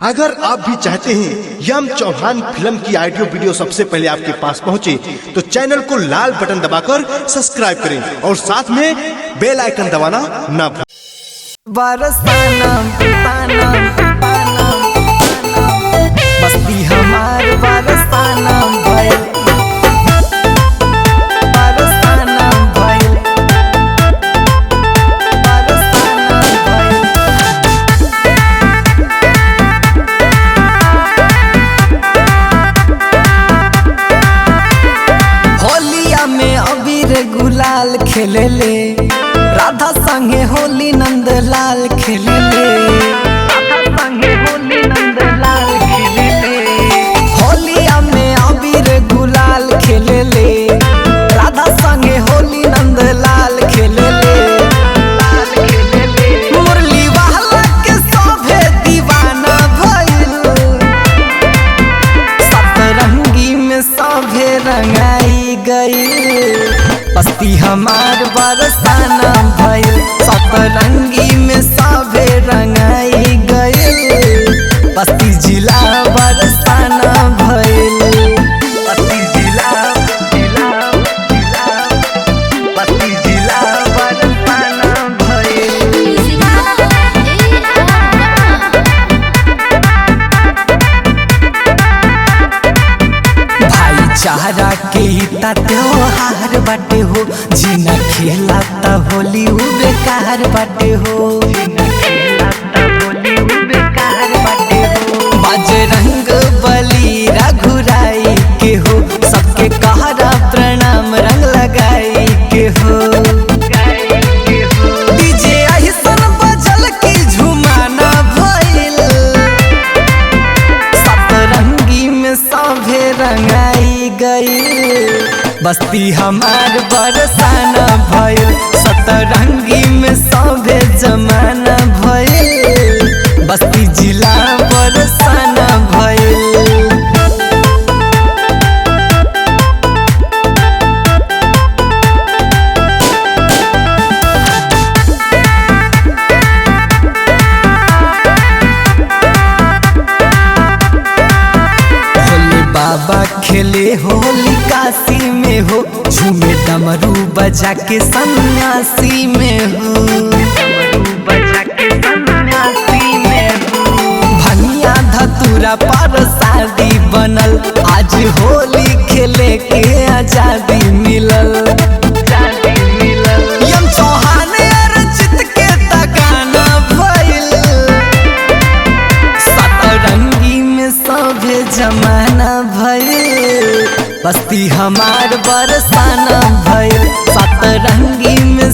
अगर आप भी चाहते हैं यम चौहान फिल्म की ऑडियो वीडियो सबसे पहले आपके पास पहुंचे तो चैनल को लाल बटन दबाकर सब्सक्राइब करें और साथ में बेल आइकन दबाना ना भूलें। बस्ती हमार बरसाना भइल गुलाल खेले ले राधा संगे होली नंदलाल खेले ले राधा संगे होली नंदलाल खेले ले होलिया में अबीर गुलाल खेले ले राधा संगे होली नंदलाल खेले ले लाल खेले ले मुरली वाला के सभे दीवाना भइल सतरंगी में सभे रंगाई गई बस्ती हमार बरसाना भइल सतरंगी में सभे रंगाई गइल बस्ती जिला बरसाना भइल बस्ती जिला बस्ती जिला बरसाना भइल। भाईचारा के इता त्योहार बाटे हो जीना खेलाता होली उ बेकार बाटे हो बजरंग बली रघुराई के हो सबके कहरा प्रणाम रंग लगाई के हो डीजे ऐसन बजल की झुमाना भइल सतरंगी में सभे रंगाई गई बस्ती हमार बरसाना भइल सतरंगी में सभे जमाना भइल बस्ती जिला बरसाना भइल। बाबा खेले होली काशी में हो झूमे डमरू बजा के सन्यासी में हो भनिया धतूरा पर शादी बनल आज होली खेले के आजादी मिलल यम चौहान अर्चित के तगाना भइल सतरंगी में सभे जमाना भइल बस्ती हमार बरसाना भइल सतरंगी में